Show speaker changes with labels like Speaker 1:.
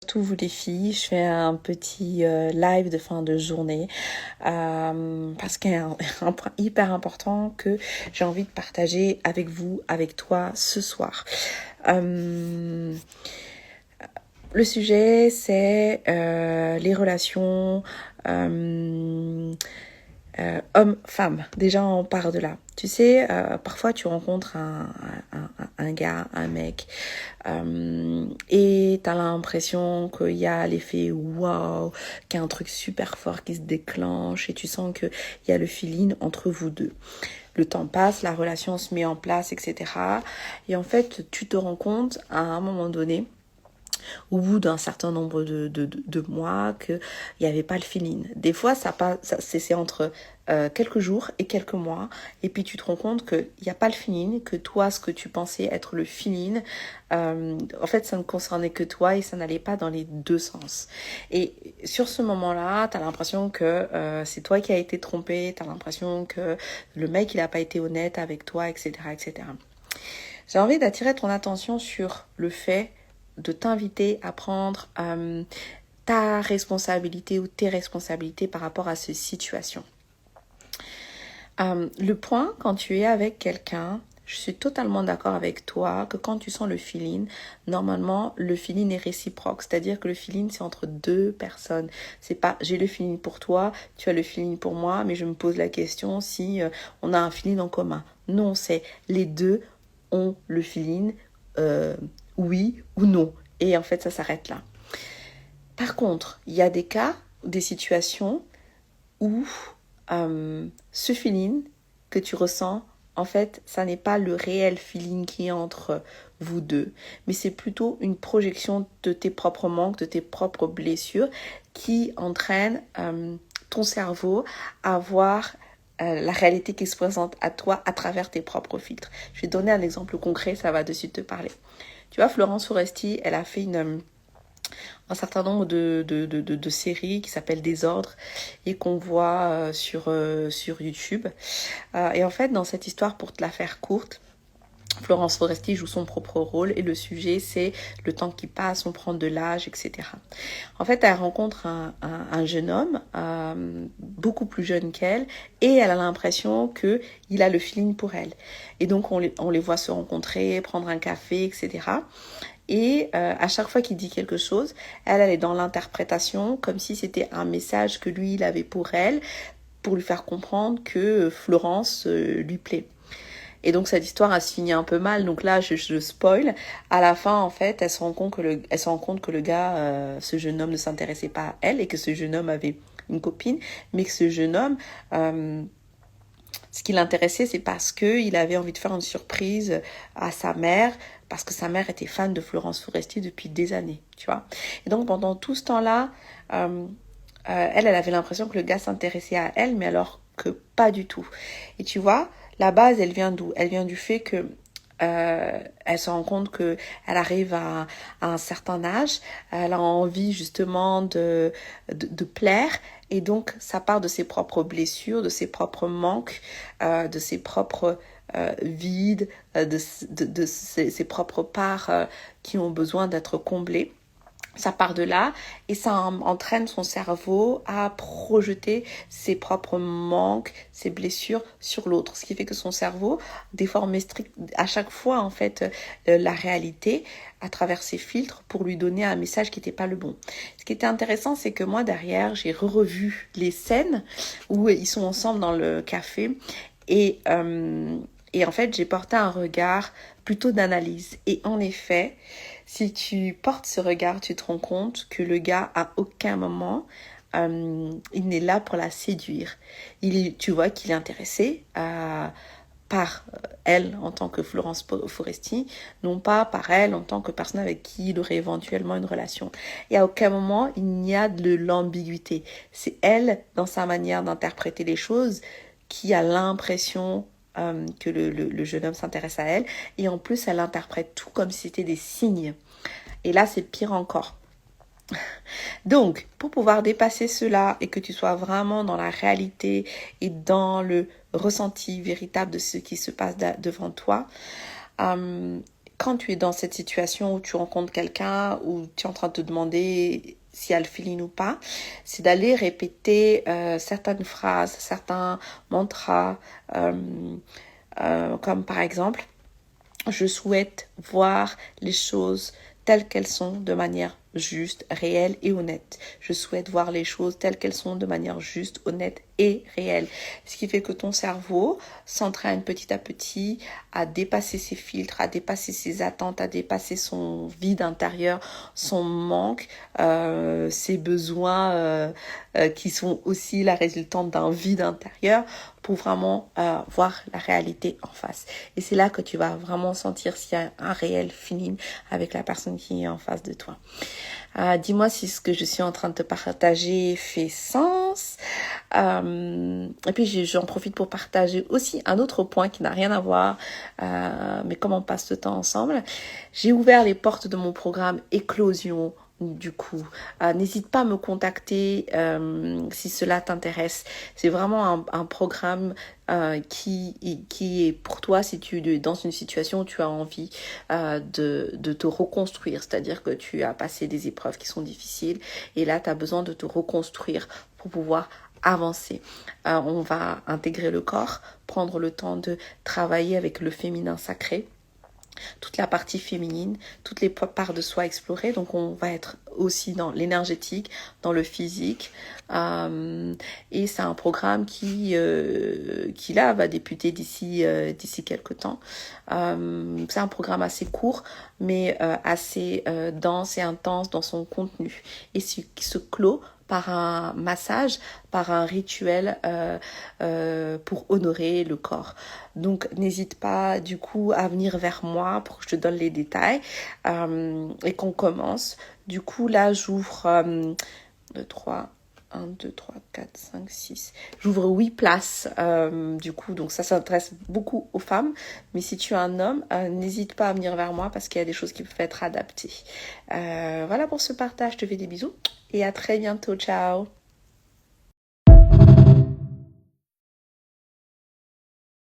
Speaker 1: surtout vous les filles, je fais un petit live de fin de journée parce qu'il y a un point hyper important que j'ai envie de partager avec vous, avec toi ce soir. Le sujet, c'est les relations homme-femme. Déjà, on part de là. Tu sais, parfois tu rencontres un gars, un mec, et t'as l'impression qu'il y a l'effet waouh, qu'il y a un truc super fort qui se déclenche, et tu sens qu'il y a le feeling entre vous deux. Le temps passe, la relation se met en place, etc. Et en fait, tu te rends compte à un moment donné, au bout d'un certain nombre de mois, qu'il n'y avait pas le feeling. Des fois, c'est entre quelques jours et quelques mois, et puis tu te rends compte qu'il n'y a pas le feeling, que toi, ce que tu pensais être le feeling, en fait, ça ne concernait que toi et ça n'allait pas dans les deux sens. Et sur ce moment-là, tu as l'impression que c'est toi qui as été trompé, tu as l'impression que le mec, il n'a pas été honnête avec toi, etc., etc. J'ai envie d'attirer ton attention sur le fait de t'inviter à prendre ta responsabilité ou tes responsabilités par rapport à cette situation. Le point, quand tu es avec quelqu'un, je suis totalement d'accord avec toi que quand tu sens le feeling, normalement, le feeling est réciproque. C'est-à-dire que le feeling, c'est entre deux personnes. C'est pas j'ai le feeling pour toi, tu as le feeling pour moi, mais je me pose la question si on a un feeling en commun. Non, c'est les deux ont le feeling, oui ou non. Et en fait, ça s'arrête là. Par contre, il y a des cas, des situations où ce feeling que tu ressens, en fait, ça n'est pas le réel feeling qui est entre vous deux, mais c'est plutôt une projection de tes propres manques, de tes propres blessures qui entraîne ton cerveau à voir la réalité qui se présente à toi à travers tes propres filtres. Je vais te donner un exemple concret, ça va de suite te parler. Tu vois, Florence Foresti, elle a fait un certain nombre de séries qui s'appellent Désordre et qu'on voit sur YouTube. Et en fait, dans cette histoire, pour te la faire courte, Florence Foresti joue son propre rôle et le sujet, c'est le temps qui passe, on prend de l'âge, etc. En fait, elle rencontre un jeune homme beaucoup plus jeune qu'elle et elle a l'impression qu'il a le feeling pour elle. Et donc, on les voit se rencontrer, prendre un café, etc. Et à chaque fois qu'il dit quelque chose, elle est dans l'interprétation comme si c'était un message que lui, il avait pour elle, pour lui faire comprendre que Florence lui plaît. Et donc cette histoire elle se finit un peu mal, donc là je spoil. À la fin en fait, elle se rend compte que le gars, ce jeune homme ne s'intéressait pas à elle et que ce jeune homme avait une copine, mais que ce jeune homme, ce qui l'intéressait, c'est parce qu'il avait envie de faire une surprise à sa mère, parce que sa mère était fan de Florence Foresti depuis des années, tu vois. Et donc pendant tout ce temps-là, elle avait l'impression que le gars s'intéressait à elle, mais alors que pas du tout. Et tu vois, la base, elle vient d'où? Elle vient du fait que elle se rend compte que elle arrive à un certain âge, elle a envie justement de plaire, et donc ça part de ses propres blessures, de ses propres manques, de ses propres vides, de ses propres parts qui ont besoin d'être comblées. Ça part de là et ça entraîne son cerveau à projeter ses propres manques, ses blessures sur l'autre. Ce qui fait que son cerveau déforme à chaque fois en fait la réalité à travers ses filtres pour lui donner un message qui n'était pas le bon. Ce qui était intéressant, c'est que moi derrière, j'ai revu les scènes où ils sont ensemble dans le café et en fait, j'ai porté un regard plutôt d'analyse. Et en effet, si tu portes ce regard, tu te rends compte que le gars, à aucun moment, il n'est là pour la séduire. Tu vois qu'il est intéressé par elle en tant que Florence Foresti, non pas par elle en tant que personne avec qui il aurait éventuellement une relation. Et à aucun moment, il n'y a de l'ambiguïté. C'est elle, dans sa manière d'interpréter les choses, qui a l'impression que le jeune homme s'intéresse à elle. Et en plus, elle interprète tout comme si c'était des signes. Et là, c'est pire encore. Donc, pour pouvoir dépasser cela et que tu sois vraiment dans la réalité et dans le ressenti véritable de ce qui se passe devant toi, quand tu es dans cette situation où tu rencontres quelqu'un, où tu es en train de te demander s'il y a le feeling ou pas, c'est d'aller répéter certaines phrases, certains mantras, comme par exemple, je souhaite voir les choses telles qu'elles sont de manière juste, réelle et honnête. Je souhaite voir les choses telles qu'elles sont de manière juste, honnête et réelle. Ce qui fait que ton cerveau s'entraîne petit à petit à dépasser ses filtres, à dépasser ses attentes, à dépasser son vide intérieur, son manque, ses besoins qui sont aussi la résultante d'un vide intérieur pour vraiment voir la réalité en face. Et c'est là que tu vas vraiment sentir s'il y a un réel feeling avec la personne qui est en face de toi. Dis-moi si ce que je suis en train de te partager fait sens. Et puis j'en profite pour partager aussi un autre point qui n'a rien à voir, mais comme on passe ce temps ensemble, j'ai ouvert les portes de mon programme Éclosion. Du coup, n'hésite pas à me contacter si cela t'intéresse. C'est vraiment un programme qui est pour toi si tu es dans une situation où tu as envie de te reconstruire. C'est-à-dire que tu as passé des épreuves qui sont difficiles et là, tu as besoin de te reconstruire pour pouvoir avancer. On va intégrer le corps, prendre le temps de travailler avec le féminin sacré, toute la partie féminine, toutes les parts de soi explorées. Donc on va être aussi dans l'énergétique, dans le physique. Et c'est un programme qui là va débuter d'ici quelques temps. C'est un programme assez court, mais assez dense et intense dans son contenu. Et qui se clôt par un massage, par un rituel pour honorer le corps. Donc n'hésite pas du coup à venir vers moi pour que je te donne les détails et qu'on commence. Du coup là j'ouvre 2, 3, 1, 2, 3, 4, 5, 6. J'ouvre 8 places du coup, donc ça s'adresse beaucoup aux femmes. Mais si tu es un homme, n'hésite pas à venir vers moi parce qu'il y a des choses qui peuvent être adaptées. Voilà pour ce partage, je te fais des bisous et à très bientôt, ciao.